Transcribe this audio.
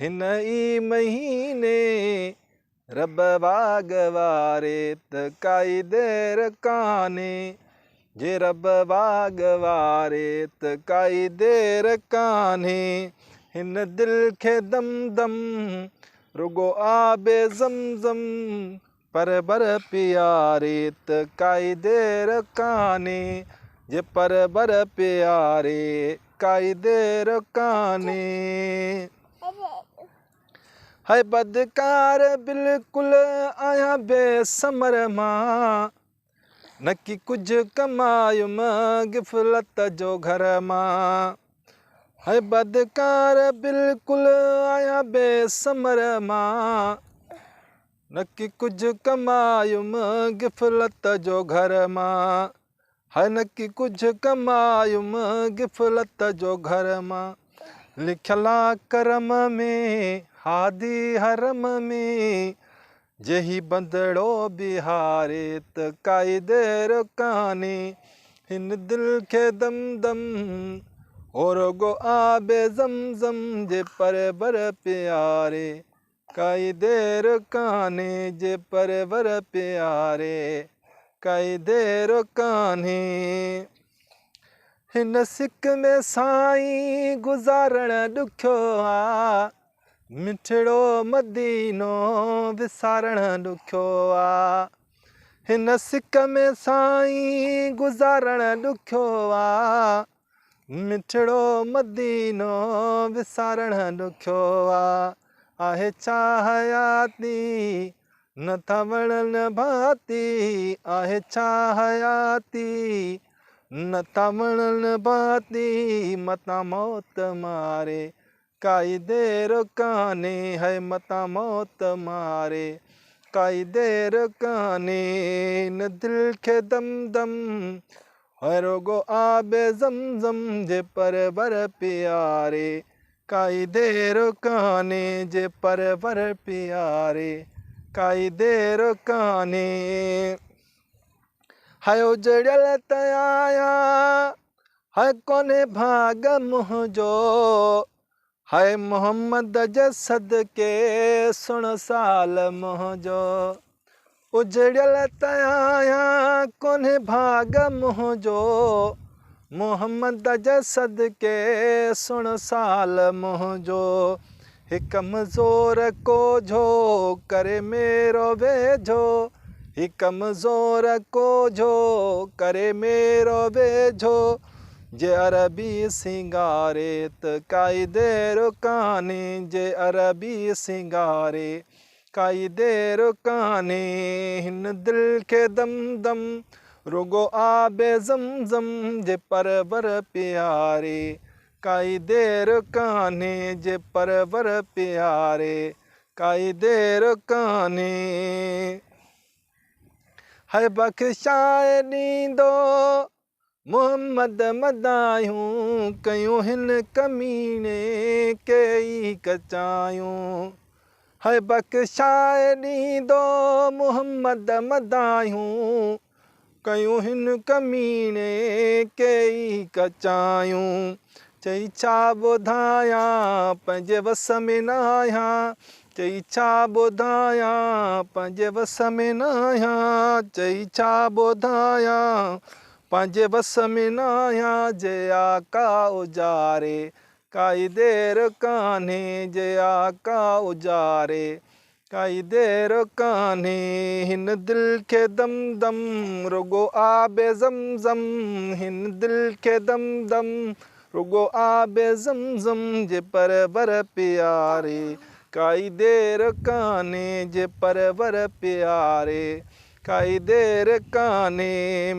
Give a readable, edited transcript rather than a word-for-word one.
हिन ई महीने रब वागवारे त काई देर काने। जे रब वागवारे त काई देर काने। हिन दिल खे दम दम रुगो आबे ज़मज़म पर बर प्यारे त काई देर काने। जे पर बर प्यारे काई देर काने। है बदकार बिल्कुल आया बेसमर मां न कि कुछ कमायुम गिफ़लत जो घर मां। है बदकार बिल्कुल आया बेसमर मां न कि कुछ कमायुम गिफ़लत जो घर मां। है न कि कुछ कमायुम गिफ़लत जो घर मां। लिखला करम में हादी हरम में जही बंदड़ो बिहारे त काई देर काने। हिन दिल खे दम दम और गो आबे ज़मज़म जे पर बर प्यारे काई देर काने। जे पर बर प्यारे काई देर काने। हिन सिक में साईं गुज़ारण ॾुखियो आ मिठड़ो मदीनो विसारण ॾुखियो आ। हिन सिक में साईं गुज़ारण ॾुखियो आ मिठड़ो मदीनो विसारण ॾुखियो आ। आहे छा हयाती नथा वणन भाती। आहे छा हयाती नथा वणन भाती मता मौत मारे काई देर काने। है मता मौत मारे काई देर काने। न दिल खे दम दम है रुगो आबे ज़मज़म जे पर बर प्यारे काई देर काने। जे पर बर प्यारे काई देर काने। है उजड़ियल त आया है कोने भाग मुंहिंजो। है मोहम्मद जे सदके सुण साल मुंहिंजो। उजड़ियल त आया कोने भाग मुंहिंजो। मोहम्मद जे सदके सुण साल मुंहिंजो। हे कमज़ोर कोझो करे मेरो वेझो। ही कमज़ोर कोझो करे मेरो वेझो। जे अरबी सिंगारे त काई देर काने। जे अरबी सिंगारे काई देर काने। हिन दिल खे दम दम रुगो आबे ज़मज़म जे पर बर प्यारे काई देर काने। जे पर बर प्यारे काई देर काने। है बख़्शाए ॾींदो मोहम्मद मदायूं कयूं हिन कमीने कई कचायूं। है बख़्शाए ॾींदो मोहम्मद मदायूं कयूं हिन कमीने कई कचायूं। चई छा ॿुधायां पंहिंजे वस में न आहियां। चई छा ॿुधायां पंहिंजे वस में न आहियां। चई छा ॿुधायां पंहिंजे वस में न आहियां। जे आका उजारे काई देर काने। जे आका उजारे काई देर काने। हिन दिल खे दम दम रुगो आबे ज़मज़म। हिन दिल खे दम दम रुगो आबे ज़मज़म जे पर बर प्यारे काई देर काने। जे पर बर प्यारे काई देर काने।